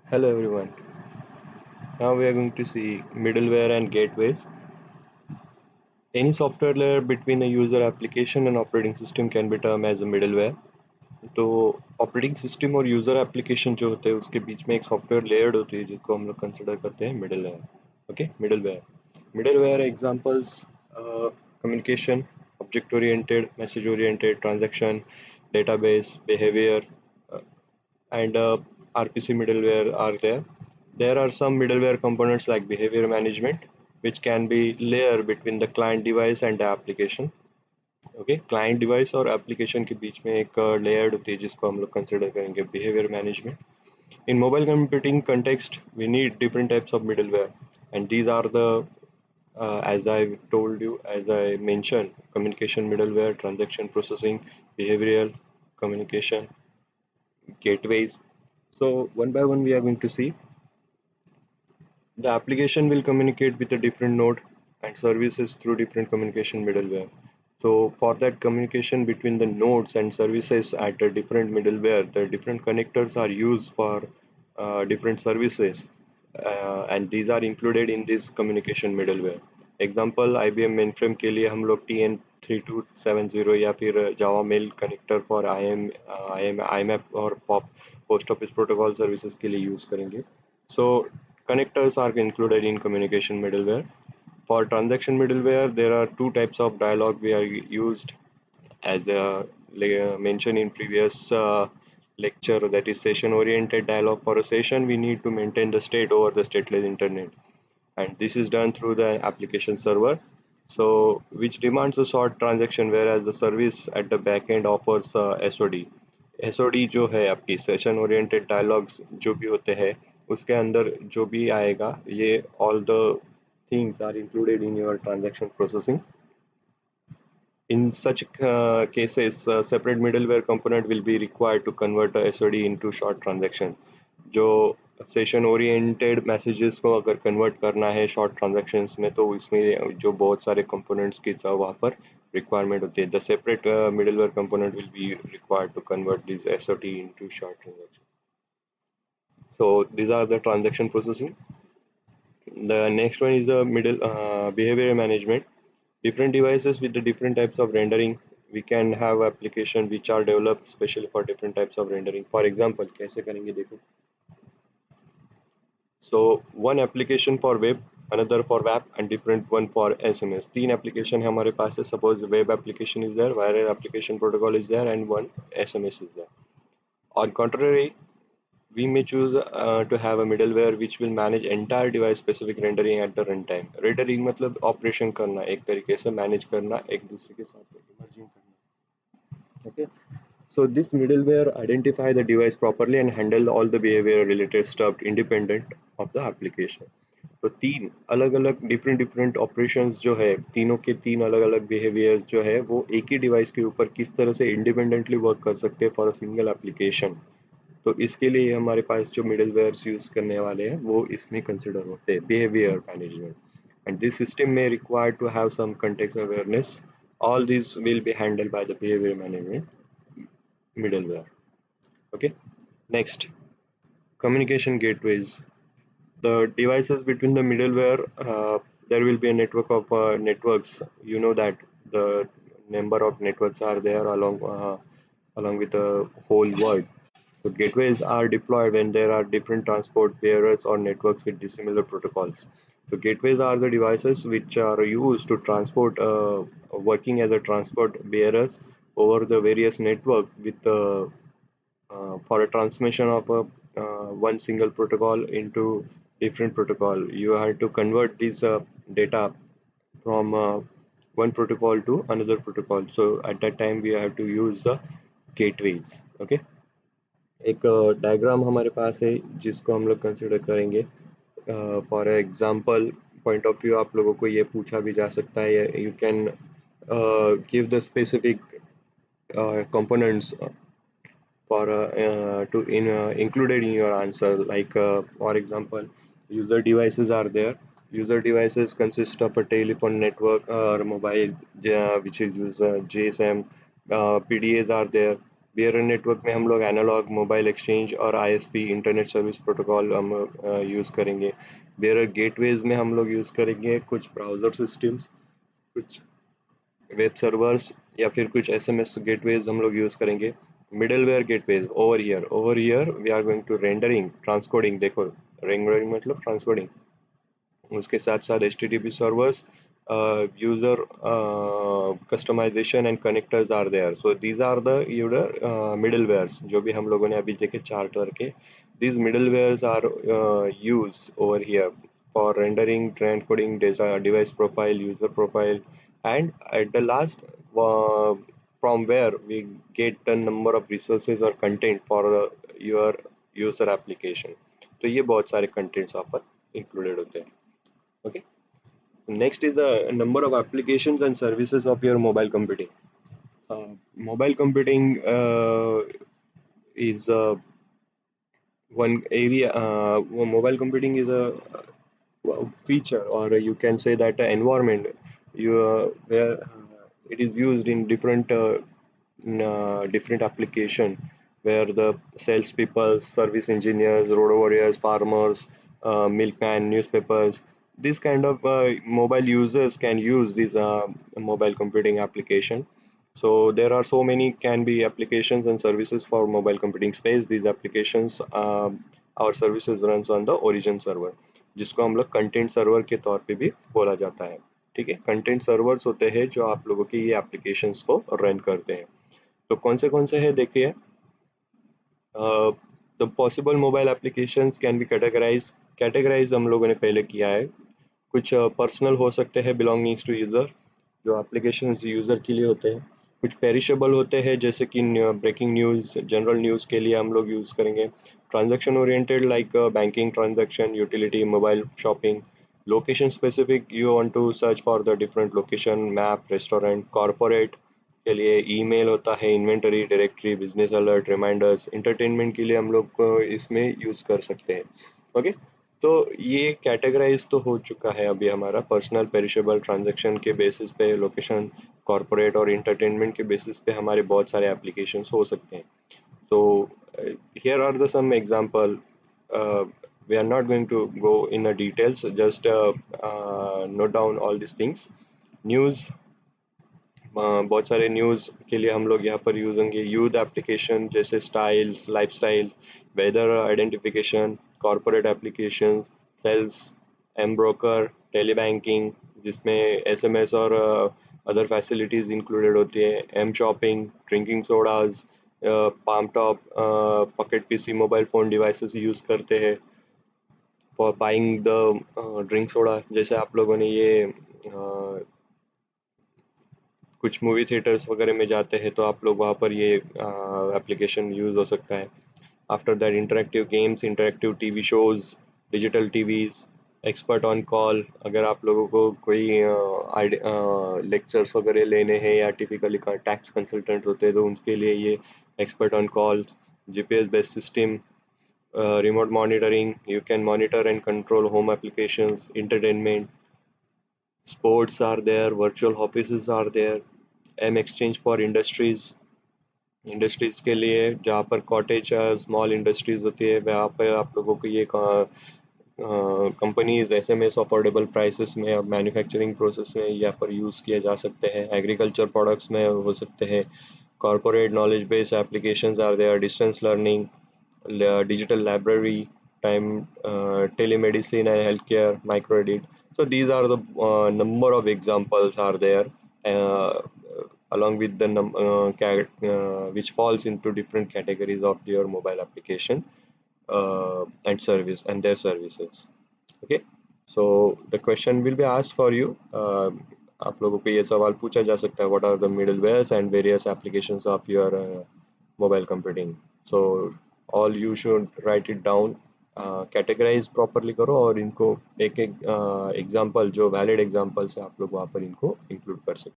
Hello everyone. Now we are going to see middleware and gateways. Any software layer between a user application and operating system can be termed as a middleware. तो operating system और user application जो होते हैं उसके बीच में एक software layered होती है जिसको हम लोग कंसिडर करते हैं middleware. Okay, middleware examples communication, object oriented, message oriented, transaction, database, behavior, and RPC middleware are there. There are some middleware components like behavior management, which can be layer between the client device and the application. Okay, client device और application के बीच में एक layered होती है जिसको हम लोग consider करेंगे behaviour management. In mobile computing context we need different types of middleware, and these are the as I told you, as I mentioned, communication middleware, transaction processing, behavioral communication, gateways. So one by one we are going to see. The application will communicate with a different node and services through different communication middleware. So for that communication between the nodes and services at a different middleware, the different connectors are used for different services, and these are included in this communication middleware. Example, IBM mainframe के लिए हम लोग TN3270 या फिर Java Mail connector for IMAP और POP post office protocol services के लिए use करेंगे. So connectors are included in communication middleware. For transaction middleware, there are two types of dialog we are used as mentioned in previous lecture, that is session oriented dialog. For a session, we need to maintain the state over the stateless internet, and this is done through the application server, so which demands a short transaction, whereas the service at the backend offers SOD. SOD जो है आपकी session oriented dialogues जो भी होते हैं उसके अंदर जो भी आएगा, ये all the things are included in your transaction processing. In such cases, a separate middleware component will be required to convert a SOD into short transaction. जो सेशन ओरिएंटेड मैसेजेस को अगर कन्वर्ट करना है शॉर्ट ट्रांजैक्शंस में, तो इसमें जो बहुत सारे कंपोनेंट्स की वहाँ पर रिक्वायरमेंट होती है. The separate middleware component will be required to convert this SOD into short transaction. So these are the transaction processing. The next one is the middle behavior management. Different devices with the different types of rendering. We can have application which are developed specially for different types of rendering. For example, कैसे करेंगे देखो. So one application for web, another for web, and different one for SMS. तीन application है हमारे पास है. Suppose web application is there, wire application protocol is there, and one SMS is there. On contrary, we may choose to have a middleware which will manage entire device specific rendering at the runtime. Rendering मतलब operation करना, एक तरीके से manage करना, एक दूसरे के साथ merging करना. Okay. So this middleware identify the device properly and handle all the behavior related stuff independent of the application. तो तीन अलग अलग डिफरेंट डिफरेंट ऑपरेशंस जो है, तीनों के तीन अलग अलग बिहेवियर्स जो है वो एक ही डिवाइस के ऊपर किस तरह से इंडिपेंडेंटली वर्क कर सकते हैं फॉर अ सिंगल एप्लीकेशन. तो इसके लिए हमारे पास जो मिडलवेयर्स यूज करने वाले हैं वो इसमें कंसिडर होते हैं behaviour management. And this system में required to have some context awareness. All these will be handled by the behavior management middleware. Okay. Next, communication gateways. The devices between the middleware, there will be a network of networks. You know that the number of networks are there along with the whole world. So gateways are deployed when there are different transport bearers or networks with dissimilar protocols. So gateways are the devices which are used to transport, working as a transport bearers over the various network with the for a transmission of a one single protocol into different protocol. You have to convert this data from one protocol to another protocol. So at that time we have to use the gateways. Okay. एक diagram हमारे पास है जिसको हम लोग consider करेंगे. For example point of view आप लोगों को ये पूछा भी जा सकता है, you can give the specific components for to included in your answer, like for example, user devices are there. User devices consist of a telephone network or mobile which is user GSM. PDAs are there. Bearer network में हम लोग analogue mobile exchange और ISP internet service protocol हम use करेंगे। Bearer gateways में हम लोग use करेंगे कुछ ब्राउज़र सिस्टम्स, कुछ वेब सर्वर्स या फिर कुछ एसएमएस गेटवेज हम लोग यूज़ करेंगे। Middleware gateways over here we are going to rendering transcoding. देखो, रेंडरिंग मतलब ट्रांसकोडिंग। उसके साथ साथ HTTP servers, user customisation and connectors are there. So these are the user मिडलवेयर्स जो भी हम लोगों ने अभी देखे चार्ट करके। These middlewares are used over here for rendering, transcoding data, device profile, user profile, and at the last, uh, from where we get the number of resources or content for your user application. तो ये बहुत सारे contents यहाँ पर included होते हैं. Okay. Next is the number of applications and services of your mobile computing. Mobile computing is one area. Mobile computing is a feature, or you can say that environment where it is used in different application, where the salespeople, service engineers, road warriors, farmers, milkman, newspapers, this kind of mobile users can use this mobile computing application. So there are so many can be applications and services for mobile computing space. These applications, our services runs on the origin server, जिसको हम लोग content server के तौर पे भी बोला जाता है। ठीक है, कंटेंट सर्वर्स होते हैं जो आप लोगों की ये एप्लीकेशंस को रन करते हैं। तो कौन से हैं देखिए। The possible mobile applications can be categorise हम लोगों ने पहले किया है। कुछ पर्सनल हो सकते हैं, बिलोंगिंग्स टू यूज़र, जो एप्लीकेशंस यूज़र के लिए होते हैं। कुछ पेरिशेबल होते हैं जैसे कि ब्रेकिंग न्यूज़, जनरल न्यूज़ के लिए हम लोग यूज़ करेंगे। Transaction oriented like banking transaction, utility, mobile shopping. Location specific, you want to search for the different location, map, restaurant. Corporate के लिए ईमेल होता है, inventory, directory, business alert, reminders. Entertainment के लिए हम लोग इसमें यूज़ कर सकते हैं। ओके, तो ये कैटेगराइज तो हो चुका है अभी हमारा पर्सनल पेरिशेबल ट्रांजैक्शन के बेसिस पे, लोकेशन, कॉर्पोरेट और इंटरटेनमेंट के बेसिस पे हमारे बहुत सारे एप्लीकेशंस हो सकते हैं। So here are the some example. We are not going to go in the details. Just note down all these things. News, बहुत सारे न्यूज़ के लिए हम लोग यहाँ पर यूज़ होंगे। यूथ एप्लीकेशन जैसे styles, lifestyle, weather identification, corporate applications, sales, M broker, tele banking जिसमें एसएमएस और अदर फैसिलिटीज़ इंक्लूडेड होती है, M shopping, drinking sodas, palm top, pocket PC, mobile phone devices use करते हैं for buying the drink soda. जैसे आप लोगों ने ये कुछ मूवी थिएटर्स वगैरह में जाते हैं तो आप लोग वहाँ पर ये एप्लीकेशन यूज़ हो सकता है। After that, interactive games, interactive TV shows, digital TVs, expert on call. अगर आप लोगों को कोई लेक्चर्स वगैरह लेने हैं या टिपिकली टैक्स कंसल्टेंट होते हैं तो उनके लिए ये expert on calls. GPS based system, remote monitoring, you can monitor and control home applications, entertainment, sports are there, virtual offices are there, M exchange for industries, industries के लिए जहाँ पर कॉटेज स्मॉल इंडस्ट्रीज होती है वहाँ पर आप लोगों को ये कंपनीज एसएमएस अफोर्डेबल प्राइसेस में और मैन्युफैक्चरिंग प्रोसेस में यहाँ पर यूज़ किए जा सकते हैं। एग्रीकल्चर प्रोडक्ट्स में हो सकते हैं। Corporate knowledge based applications are there, distance learning, digital library, time, telemedicine and healthcare, microedit. So these are the number of examples are there, uh, along with the which falls into different categories of your mobile application and service and their services. Okay, so the question will be asked for you. आप लोगों को ये सवाल पूछा जा सकता है, what are the middlewares and various applications of your mobile computing. So all you should write it down, categorise properly करो और इनको एक एक एग्जांपल जो वैलिड एग्जांपल से आप लोग वहाँ पर इनको इंक्लूड कर सकते